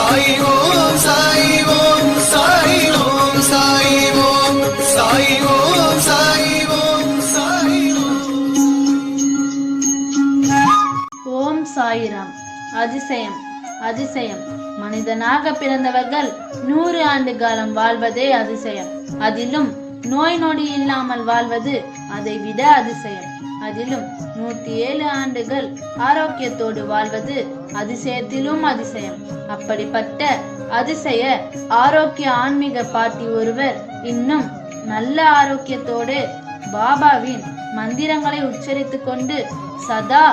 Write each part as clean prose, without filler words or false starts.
சாய் ஓம் சாய் ஓம் சாய் ஓம் சாய் ஓம் சாய் ஓம் சாய் ஓம் சாய் ஓம் சாயிராம். அதிசயம் அதிசயம். மனிதனாக பிறந்தவர்கள் 100 ஆண்டு காலம் வாழ்வதே அதிசயம். அதிலும் நோய் நொடி இல்லாமல் வாழ்வது அதை விட அதிசயம். அதிலும் 107 ஆண்டுகள் ஆரோக்கியத்தோடு வாழ்வது அதிசயத்திலும் அதிசயம். அப்படிப்பட்ட அதிசய ஆரோக்கிய ஆன்மீக பாட்டி ஒருவர் இன்னும் நல்ல ஆரோக்கியத்தோடு பாபாவின் மந்திரங்களை உச்சரித்துக் கொண்டு சதா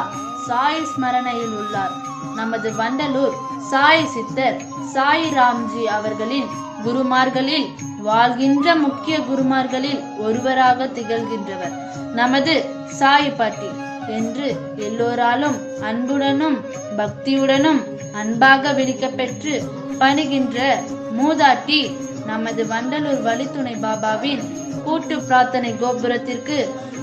சாய் ஸ்மரணையில் உள்ளார். நமது வண்டலூர் சாய் சித்தர் சாய் ராம்ஜி அவர்களின் குருமார்களில் வாழ்கின்ற முக்கிய குருமார்களில் ஒருவராக திகழ்கின்றவர் நமது சாய் பாட்டி என்று எல்லோராலும் அன்புடனும் பக்தியுடனும் அன்பாக விழிக்கப்பெற்று பணிகின்ற மூதாட்டி நமது வண்டலூர் வழித்துணை பாபாவின் கூட்டு பிரார்த்தனை கோபுரத்திற்கு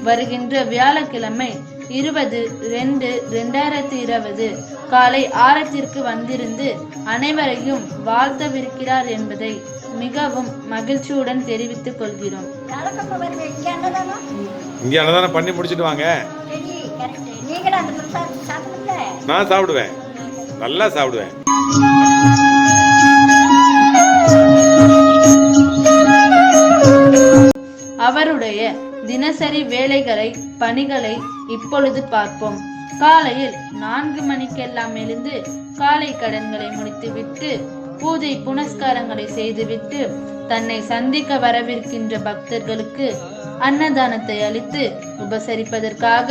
வருகின்ற வியாழக்கிழமை 20/2/2020 காலை 6 வந்திருந்து அனைவரையும் வாழ்த்தவிருக்கிறார் என்பதை மிகவும் மகிழ்ச்சியுடன் தெரிவித்துக் கொள்கிறோம். இங்க அன்னதானம் பண்ணி முடிச்சிட்டு வாங்க. நான் சாப்பிடுவேன், நல்லா சாப்பிடுவேன். அவருடைய தினசரி வேலைகளை பணிகளை இப்பொழுது பார்ப்போம். காலையில் 4 மணிக்கெல்லாம் எழுந்து காலை கடன்களை முடித்துவிட்டு பூஜை புனஸ்காரங்களை செய்துவிட்டு தன்னை சந்திக்க வரவிருக்கின்ற பக்தர்களுக்கு அன்னதானத்தை அளித்து உபசரிப்பதற்காக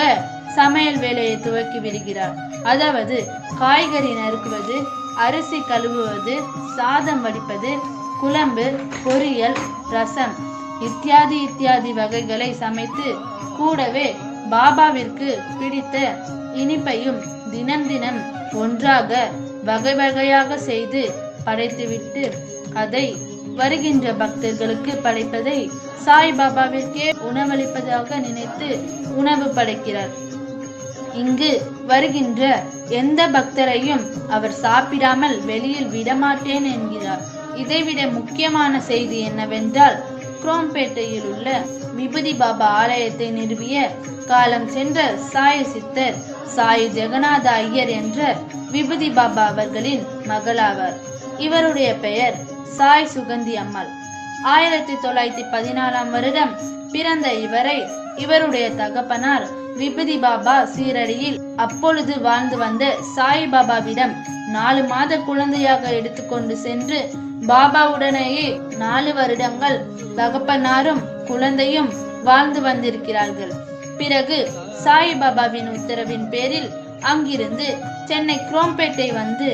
சமையல் வேலையை துவக்கி விடுகிறார். அதாவது காய்கறி நறுக்குவது, அரிசி கழுவுவது, சாதம் வடிப்பது, குழம்பு, பொரியல், ரசம் இத்தியாதி வகைகளை சமைத்து கூடவே பாபாவிற்கு பிடித்த இனிப்பையும் தினம் தினம் ஒன்றாக வகை வகையாக செய்து படைத்துவிட்டு அதை வருகின்ற பக்தர்களுக்கு படைப்பதை சாய் பாபாவிற்கே உணவளிப்பதாக நினைத்து உணவு படைக்கிறார். இங்கு வருகின்ற எந்த பக்தரையும் அவர் சாப்பிடாமல் வெளியில் விடமாட்டேன் என்கிறார். இதைவிட முக்கியமான செய்தி என்னவென்றால், குரோம்பேட்டையில் உள்ள விபூதி பாபா ஆலயத்தை நிறுவிய காலம் சென்ற சாய் சித்தர் சாய் ஜெகநாத ஐயர் என்ற விபூதி பாபா அவர்களின் மகளாவார். இவருடைய பெயர் சாய் சுகந்தி அம்மாள். 1914 வருடம் பிறந்த இவரை இவருடைய தகப்பனார் விபூதி பாபா சீரடியில் அப்பொழுது வாழ்ந்து வந்த சாய் பாபாவிடம் 4 மாத குழந்தையாக எடுத்துக்கொண்டு சென்று பாபாவுடனேயே 4 வருடங்கள் தகப்பனாரும் குழந்தையும் வாழ்ந்து வந்திருக்கிறார்கள். பிறகு சாய் பாபாவின் உத்தரவின் பேரில் அங்கிருந்து சென்னை குரோம்பேட்டை வந்து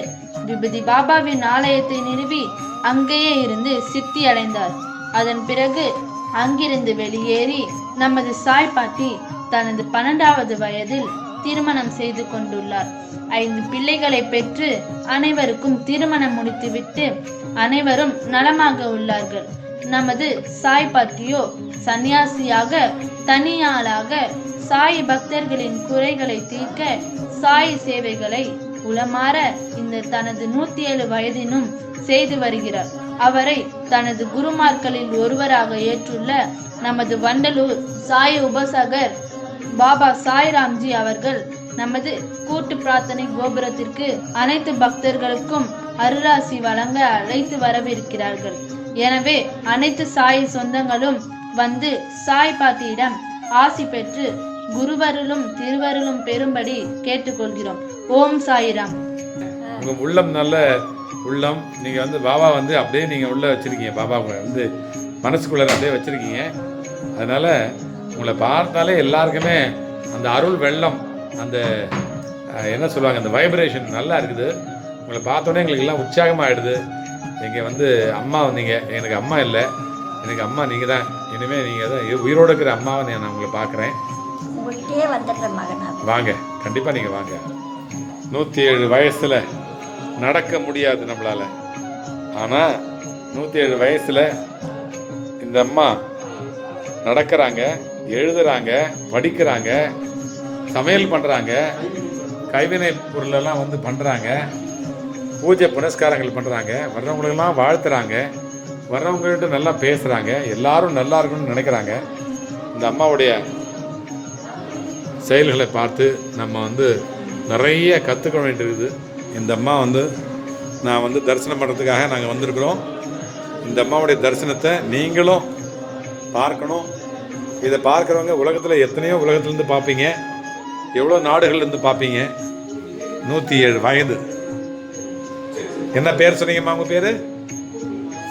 விபூதி பாபாவின் ஆலயத்தை நிறுவி அங்கேயே இருந்து சித்தி அடைந்தார். அதன் பிறகு அங்கிருந்து வெளியேறி நமது சாய் பாட்டி தனது 12வது வயதில் திருமணம் செய்து கொண்டுள்ளார். 5 பிள்ளைகளை பெற்று அனைவருக்கும் திருமணம் முடித்துவிட்டு அனைவரும் நலமாக உள்ளார்கள். நமது சாய் பாட்டியோ சன்னியாசியாக தனியாளாக சாய் பக்தர்களின் குறைகளை தீர்க்க சாய் சேவைகளை உளமாற இந்த தனது 107 வயதினும் செய்து வருகிறார். அவரை தனது குருமார்களில் ஒருவராக ஏற்றுள்ள நமது வண்டலூர் சாய் உபசகர் பாபா சாய் ராம்ஜி அவர்கள் நமது கூட்டு பிரார்த்தனை கோபுரத்திற்கு அனைத்து பக்தர்களுக்கும் அருளாசி வழங்க அழைத்து வரவிருக்கிறார்கள். எனவே அனைத்து சாய் சொந்தங்களும் வந்து சாய் பாட்டியிடம் ஆசி பெற்று குருவருளும் திருவருளும் பெறும்படி கேட்டுக்கொள்கிறோம். ஓம் சாயிராம். உங்க உள்ளம் நல்ல உள்ளம். நீங்க வந்து பாபா வந்து அப்படியே நீங்க உள்ள வச்சிருக்கீங்க. பாபா வந்து மனசுக்குள்ள அப்படியே வச்சிருக்கீங்க. அதனால உங்களை பார்த்தாலே எல்லாருக்குமே அந்த அருள் வெள்ளம், அந்த என்ன சொல்லுவாங்க, அந்த வைப்ரேஷன் நல்லா இருக்குது. உங்களை பார்த்தோன்னே எங்களுக்கு எல்லாம் உற்சாகமாகிடுது. நீங்கள் வந்து அம்மா வந்தீங்க, எனக்கு அம்மா இல்லை, எனக்கு அம்மா நீங்கள் தான். இனிமேல் நீங்கள் தான் உயிரோடு இருக்கிற அம்மாவை நான் உங்களை பார்க்குறேன். வாங்க, கண்டிப்பாக நீங்கள் வாங்க. 107 வயசில் நடக்க முடியாது நம்மளால். ஆனால் 107 வயசில் இந்த அம்மா நடக்கிறாங்க, எழுதுறாங்க, படிக்கிறாங்க, சமையல் பண்ணுறாங்க, கைவினை பொருளெல்லாம் வந்து பண்ணுறாங்க. பூஜை புனஸ்காரங்கள் பண்ணுறாங்க, வர்றவங்களுக்கெல்லாம் வாழ்த்துறாங்க, வர்றவங்கள்ட்ட நல்லா பேசுகிறாங்க, எல்லாரும் நல்லா இருக்கணும்னு நினைக்கிறாங்க. இந்த அம்மாவுடைய செயல்களை பார்த்து நம்ம வந்து நிறைய கற்றுக்க வேண்டியிருக்குது. இந்த அம்மா வந்து நான் வந்து தரிசனம் பண்ணுறதுக்காக நாங்கள் வந்திருக்கிறோம். இந்த அம்மாவுடைய தரிசனத்தை நீங்களும் பார்க்கணும். இதை பார்க்குறவங்க உலகத்தில் எத்தனையோ உலகத்துலேருந்து பார்ப்பீங்க, எவ்வளோ நாடுகள்லேருந்து பார்ப்பீங்க. 107 வயது. என்ன பேர் சொன்னீங்கம்மா உங்கள் பேர்?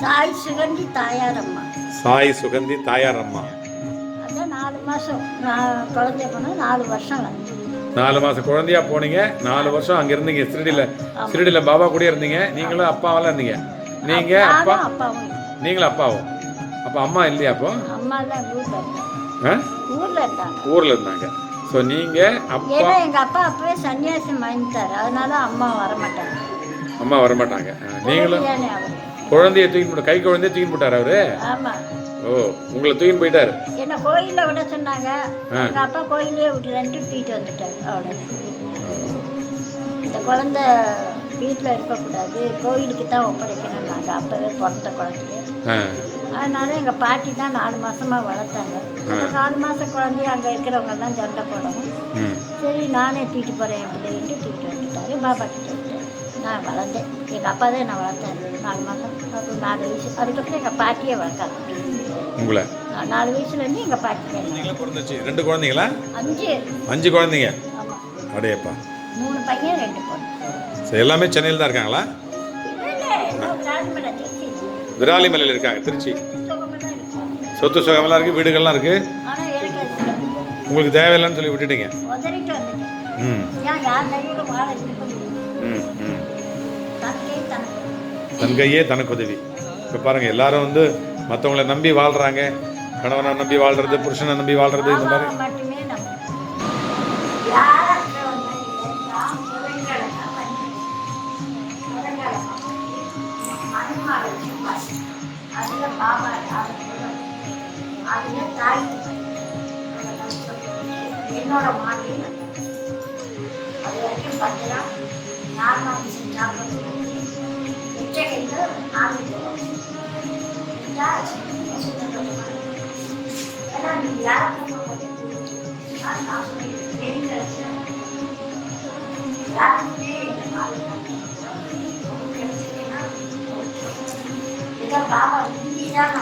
சாய் சுகந்தி தாயாரம்மா. சாய் சுகந்தி தாயாரம்மா. அதான் 4 மாதம் நான் குழந்தை போனால் 4 வருஷம் வந்து 4 மாதம் குழந்தையா போனீங்க, 4 வருஷம் அங்கே இருந்தீங்க. சிறுடியில் பாபா கூட இருந்தீங்க. நீங்களும் அப்பாவெல்லாம் இருந்தீங்க. நீங்கள் அப்பா, அப்பாவும் நீங்களும் அப்பாவும். அப்போ அம்மா இல்லையா? அப்போ அம்மா தான் ஊரில் இருந்தாங்க. ஊரில் இருந்தாங்க. ஸோ நீங்கள் அப்பா, ஏன்னா எங்கள் அப்பா அப்பவே சன்னியாசம் வாங்கிட்டார், அதனால அம்மா வரமாட்டாங்க. அம்மா வரமாட்டாங்க. நீங்களும் அவர் குழந்தைய தூக்கின்னு போட்டு, கை குழந்தைய தூக்கின்னு போட்டார் அவரு. ஆமாம். ஓ, உங்களை தூக்கின்னு போயிட்டாரு. என்ன கோயிலில் விட சொன்னாங்க, எங்கள் அப்பா கோயிலே விட்டுறேன்ட்டு தூக்கிட்டு வந்துட்டார். அவ்வளோ இந்த குழந்தை வீட்டில் இருக்கக்கூடாது, கோயிலுக்கு தான் ஒப்படைக்கணும். நாங்கள் அப்போவே பிறந்த குழந்தைய. அதனால எங்கள் பாட்டி தான் 4 மாதமாக வளர்த்தாங்க. அந்த 4 மாத குழந்தைய அங்கே இருக்கிறவங்க தான் சண்டை போடணும். சரி நானே தூக்கிட்டு போகிறேன் அப்படின்ட்டு தூக்கிட்டு வந்துட்டாரு. பாபா கிட்ட விட்டார். நான் வளர்ந்தேன். எங்கள் அப்பா தான் என்னை வளர்த்தாரு 4 மாதம். அப்புறம் 4 வயசு. அதுக்கப்புறம் எங்கள் பாட்டியை வளர்த்தாங்க. உங்களை 4 வயசுலேருந்து எங்கள் பாட்டி தான். பிறந்துச்சு 2 குழந்தைங்களா? 5 குழந்தைங்க. ஆமாம். அடையப்பா. 3 பையன் 2 பொண்ணு. சரி, எல்லாமே சென்னையில் தான் இருக்காங்களா? விராலிமலையில் இருக்காங்க, திருச்சி. சொத்து சுகமெல்லாம் இருக்குது, வீடுகள்லாம் இருக்குது. உங்களுக்கு தேவையில்லைன்னு சொல்லி விட்டுட்டீங்க. தன் கையே தனக்கு உதவி. இப்போ பாருங்கள், எல்லாரும் வந்து மற்றவங்களை நம்பி வாழ்கிறாங்க. கணவனை நம்பி வாழ்கிறது, புருஷனை நம்பி வாழ்கிறது, இந்த மாதிரி. என்னோட மாட்டி அது வரைக்கும் பார்த்தீங்கன்னா 4 பாபா இந்திதான்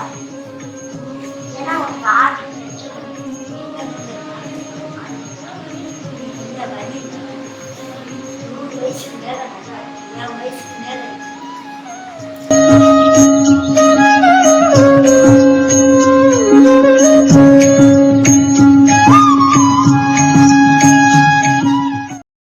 ஏன்னா ஒரு பாட்டு இந்த வழி 100 வயசுக்கு மேலே 10 வயசுக்கு மேலே